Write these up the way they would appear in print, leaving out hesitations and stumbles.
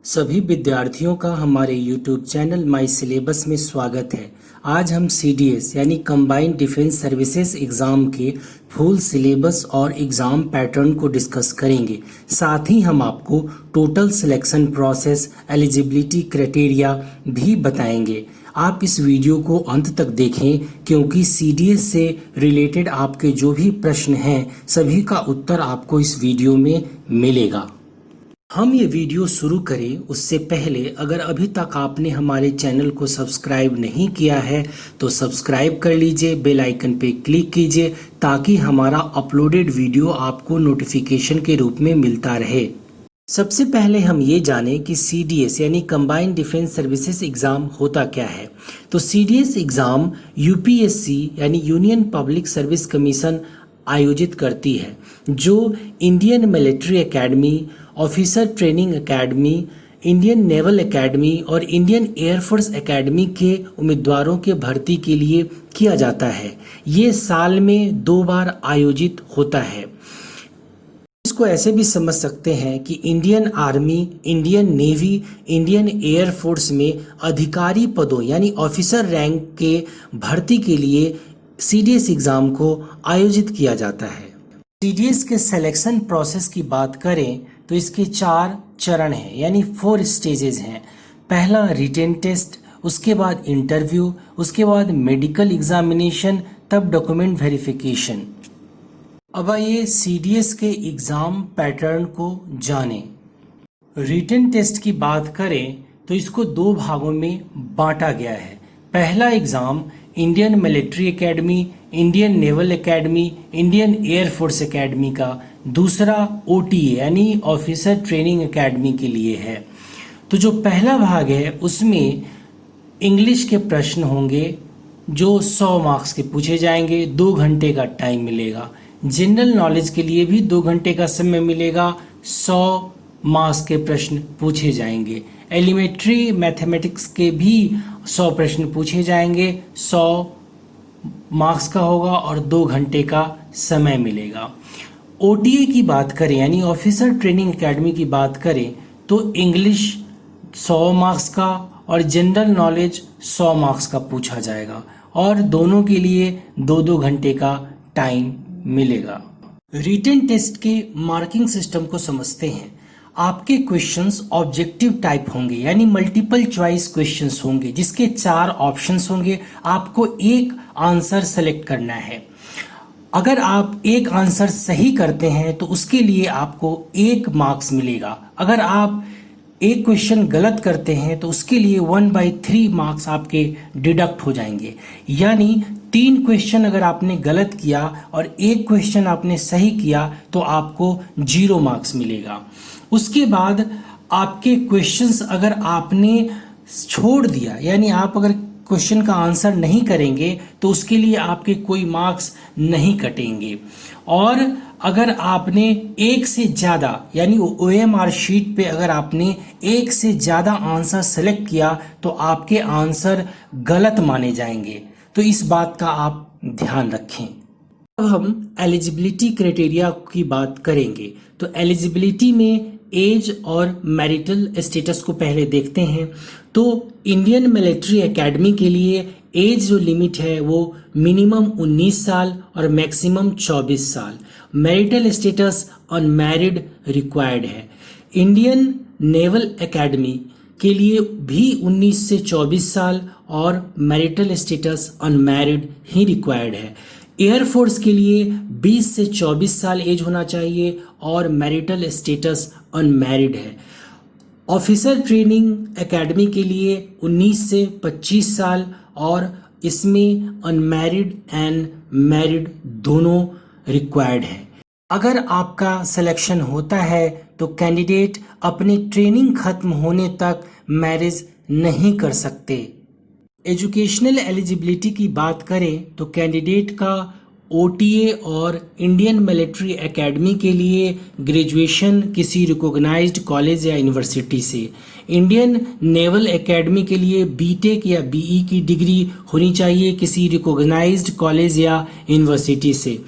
सभी विद्यार्थियों का हमारे YouTube चैनल माई सिलेबस में स्वागत है। आज हम CDS यानी कंबाइंड डिफेंस सर्विसेज एग्ज़ाम के फुल सिलेबस और एग्ज़ाम पैटर्न को डिस्कस करेंगे। साथ ही हम आपको total selection process, eligibility criteria भी बताएंगे। आप इस वीडियो को अंत तक देखें क्योंकि CDS से रिलेटेड आपके जो भी प्रश्न हैं सभी का उत्तर आपको इस वीडियो में मिलेगा। हम ये वीडियो शुरू करें उससे पहले अगर अभी तक आपने हमारे चैनल को सब्सक्राइब नहीं किया है तो सब्सक्राइब कर लीजिए, बेल आइकन पे क्लिक कीजिए ताकि हमारा अपलोडेड वीडियो आपको नोटिफिकेशन के रूप में मिलता रहे। सबसे पहले हम ये जानें कि CDS यानी कंबाइंड डिफेंस सर्विसेज एग्ज़ाम होता क्या है। तो CDS एग्ज़ाम UPSC यानी यूनियन पब्लिक सर्विस कमीशन आयोजित करती है, जो Indian military academy, officer training academy, Indian naval academy और इंडियन एयरफोर्स एकेडमी के उम्मीदवारों के भर्ती के लिए किया जाता है। ये साल में 2 बार आयोजित होता है। इसको ऐसे भी समझ सकते हैं कि Indian army, Indian navy, Indian air force में अधिकारी पदों यानी ऑफिसर रैंक के भर्ती के लिए CDS एग्ज़ाम को आयोजित किया जाता है। CDS के सिलेक्शन प्रोसेस की बात करें तो इसके 4 चरण हैं यानी 4 स्टेजेस हैं। पहला रिटेन टेस्ट, उसके बाद इंटरव्यू, उसके बाद मेडिकल एग्जामिनेशन, तब डॉक्यूमेंट वेरिफिकेशन। अब आइए CDS के एग्ज़ाम पैटर्न को जानें। रिटेन टेस्ट की बात करें तो इसको 2 भागों में बांटा गया है। पहला exam Indian military academy, Indian naval academy, Indian air force academy का, दूसरा OTA यानी ऑफिसर ट्रेनिंग एकेडमी के लिए है। तो जो पहला भाग है उसमें इंग्लिश के प्रश्न होंगे जो 100 मार्क्स के पूछे जाएंगे, 2 घंटे का टाइम मिलेगा। जनरल नॉलेज के लिए भी 2 घंटे का समय मिलेगा, 100 मार्क्स के प्रश्न पूछे जाएंगे। एलिमेंट्री मैथमेटिक्स के भी 100 प्रश्न पूछे जाएंगे, 100 मार्क्स का होगा और 2 घंटे का समय मिलेगा। OTA की बात करें यानी ऑफिसर ट्रेनिंग एकेडमी की बात करें तो इंग्लिश 100 मार्क्स का और जनरल नॉलेज 100 मार्क्स का पूछा जाएगा और दोनों के लिए 2-2 घंटे का टाइम मिलेगा। रिटन टेस्ट के मार्किंग सिस्टम को समझते हैं। आपके क्वेश्चंस ऑब्जेक्टिव टाइप होंगे यानी मल्टीपल चॉइस क्वेश्चंस होंगे जिसके 4 ऑप्शंस होंगे। आपको एक आंसर सेलेक्ट करना है। अगर आप एक आंसर सही करते हैं तो उसके लिए आपको 1 मार्क्स मिलेगा। अगर आप एक क्वेश्चन गलत करते हैं तो उसके लिए 1/3 मार्क्स आपके डिडक्ट हो जाएंगे। यानी 3 क्वेश्चन अगर आपने गलत किया और 1 क्वेश्चन आपने सही किया तो आपको 0 मार्क्स मिलेगा। उसके बाद आपके क्वेश्चंस अगर आपने छोड़ दिया यानी आप अगर क्वेश्चन का आंसर नहीं करेंगे तो उसके लिए आपके कोई मार्क्स नहीं कटेंगे। और अगर आपने 1 से ज़्यादा यानी OMR शीट पे अगर आपने 1 से ज़्यादा आंसर सेलेक्ट किया तो आपके आंसर गलत माने जाएंगे। तो इस बात का आप ध्यान रखें। अब हम एलिजिबिलिटी क्राइटेरिया की बात करेंगे। तो एलिजिबिलिटी में एज और मैरिटल स्टेटस को पहले देखते हैं। तो इंडियन मिलिट्री एकेडमी के लिए एज जो लिमिट है वो मिनिमम 19 साल और मैक्सिमम 24 साल। मैरिटल स्टेटस अनमैरिड रिक्वायर्ड है। इंडियन नेवल एकेडमी के लिए भी 19 से 24 साल और मैरिटल स्टेटस अनमैरिड ही रिक्वायर्ड है। एयरफोर्स के लिए 20 से 24 साल एज होना चाहिए और मैरिटल स्टेटस अनमैरिड है। ऑफिसर ट्रेनिंग एकेडमी के लिए 19 से 25 साल और इसमें अनमैरिड एंड मैरिड दोनों रिक्वायर्ड है। अगर आपका सिलेक्शन होता है तो कैंडिडेट अपनी ट्रेनिंग खत्म होने तक मैरिज नहीं कर सकते। एजुकेशनल एलिजिबिलिटी की बात करें तो कैंडिडेट का OTA और इंडियन मिलिट्री एकेडमी के लिए ग्रेजुएशन किसी रिकॉग्नाइज्ड कॉलेज या यूनिवर्सिटी से, इंडियन नेवल एकेडमी के लिए बीटेक या बीई की डिग्री होनी चाहिए किसी रिकॉग्नाइज्ड कॉलेज या यूनिवर्सिटी से।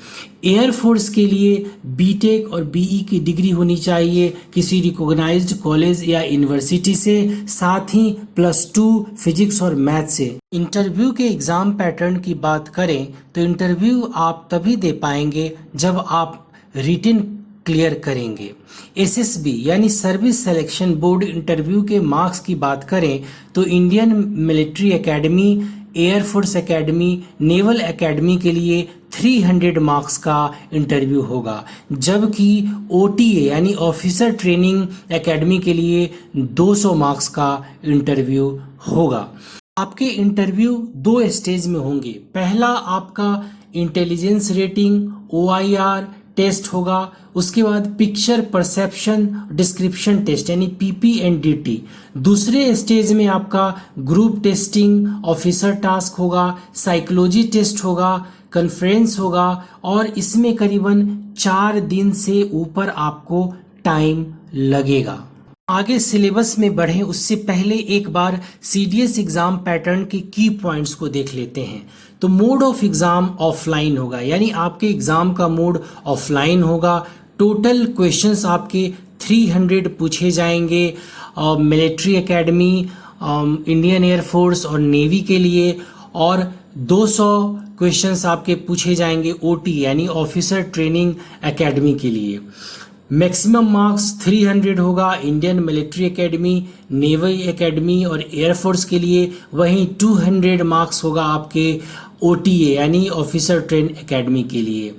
एयरफोर्स के लिए बीटेक और बीई की डिग्री होनी चाहिए किसी रिकॉग्नाइज्ड कॉलेज या यूनिवर्सिटी से, साथ ही +2 फिजिक्स और मैथ से। इंटरव्यू के एग्ज़ाम पैटर्न की बात करें तो इंटरव्यू आप तभी दे पाएंगे जब आप रिटन क्लियर करेंगे। एसएसबी यानी सर्विस सिलेक्शन बोर्ड इंटरव्यू के मार्क्स की बात करें तो Indian military academy, air force academy, naval academy के लिए 300 मार्क्स का इंटरव्यू होगा, जबकि ओटीए यानी ऑफिसर ट्रेनिंग एकेडमी के लिए 200 मार्क्स का इंटरव्यू होगा। आपके इंटरव्यू 2 स्टेज में होंगे। पहला आपका इंटेलिजेंस रेटिंग OIR टेस्ट होगा, उसके बाद पिक्चर परसेप्शन डिस्क्रिप्शन टेस्ट यानी PPNDT। दूसरे स्टेज में आपका ग्रुप टेस्टिंग, ऑफिसर टास्क होगा, साइकोलॉजी टेस्ट होगा, कॉन्फ्रेंस होगा और इसमें करीबन 4 दिन से ऊपर आपको टाइम लगेगा। आगे सिलेबस में बढ़ें उससे पहले एक बार CDS एग्ज़ाम पैटर्न के की पॉइंट्स को देख लेते हैं। तो मोड ऑफ एग्ज़ाम ऑफलाइन होगा, यानी आपके एग्ज़ाम का मोड ऑफलाइन होगा। टोटल क्वेश्चंस आपके 300 पूछे जाएंगे मिलिट्री एकेडमी, इंडियन एयरफोर्स और नेवी के लिए, और 200 क्वेश्चंस आपके पूछे जाएंगे OT यानी ऑफिसर ट्रेनिंग एकेडमी के लिए। मैक्सिमम मार्क्स 300 होगा Indian military academy, navy academy और एयरफोर्स के लिए, वहीं 200 मार्क्स होगा आपके OTA यानी ऑफिसर ट्रेन एकेडमी के लिए।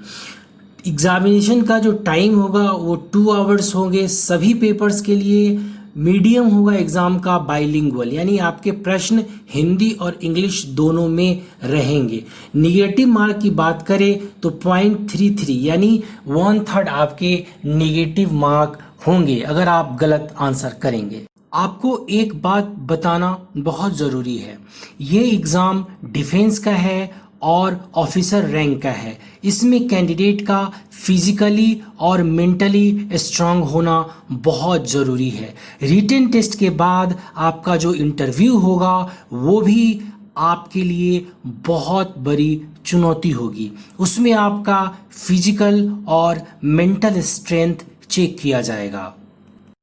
एग्जामिनेशन का जो टाइम होगा वो 2 आवर्स होंगे सभी पेपर्स के लिए। मीडियम होगा एग्जाम का बाइलिंगुअल, यानी आपके प्रश्न हिंदी और इंग्लिश दोनों में रहेंगे। निगेटिव मार्क की बात करें तो 0.33 यानी 1/3 आपके निगेटिव मार्क होंगे अगर आप गलत आंसर करेंगे। आपको एक बात बताना बहुत ज़रूरी है, ये एग्ज़ाम डिफेंस का है और ऑफिसर रैंक का है। इसमें कैंडिडेट का फिजिकली और मेंटली स्ट्रांग होना बहुत ज़रूरी है। रिटन टेस्ट के बाद आपका जो इंटरव्यू होगा वो भी आपके लिए बहुत बड़ी चुनौती होगी। उसमें आपका फिजिकल और मेंटल स्ट्रेंथ चेक किया जाएगा।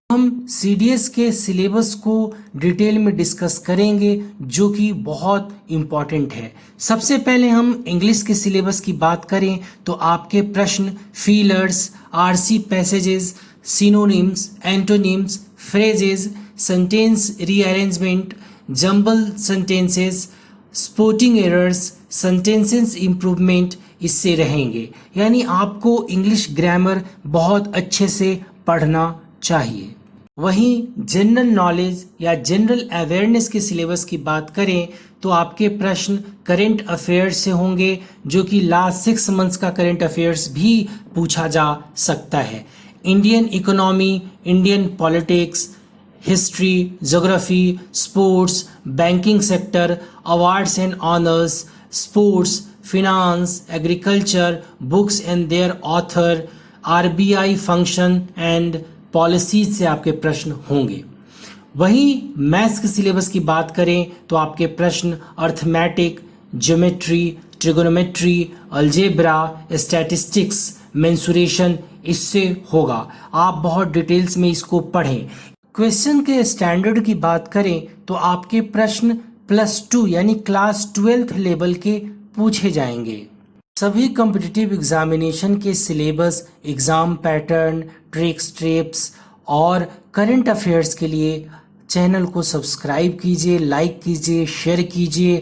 हम CDS के सिलेबस को डिटेल में डिस्कस करेंगे जो कि बहुत इम्पॉर्टेंट है। सबसे पहले हम इंग्लिश के सिलेबस की बात करें तो आपके प्रश्न feelers, RC passages, synonyms, antonyms, phrases, sentence rearrangement, jumble sentences, sporting errors, sentences improvement इससे रहेंगे। यानी आपको इंग्लिश ग्रामर बहुत अच्छे से पढ़ना चाहिए। वहीं जनरल नॉलेज या जनरल अवेयरनेस के सिलेबस की बात करें तो आपके प्रश्न करंट अफेयर्स से होंगे, जो कि लास्ट 6 मंथ्स का करंट अफेयर्स भी पूछा जा सकता है। Indian economy, Indian politics, history, geography, sports, banking sector, awards and honours, sports, finance, agriculture, books and their author, RBI function and policies से आपके प्रश्न होंगे। वहीं मैथ्स के सिलेबस की बात करें तो आपके प्रश्न arithmetic, geometry, trigonometry, algebra, statistics, mensuration इससे होगा। आप बहुत डिटेल्स में इसको पढ़ें। क्वेश्चन के स्टैंडर्ड की बात करें तो आपके प्रश्न +2 यानी क्लास 12th लेवल के पूछे जाएंगे। सभी कॉम्पिटिटिव एग्जामिनेशन के syllabus, exam pattern, tricks, tips और करंट अफेयर्स के लिए चैनल को सब्सक्राइब कीजिए, लाइक कीजिए, शेयर कीजिए।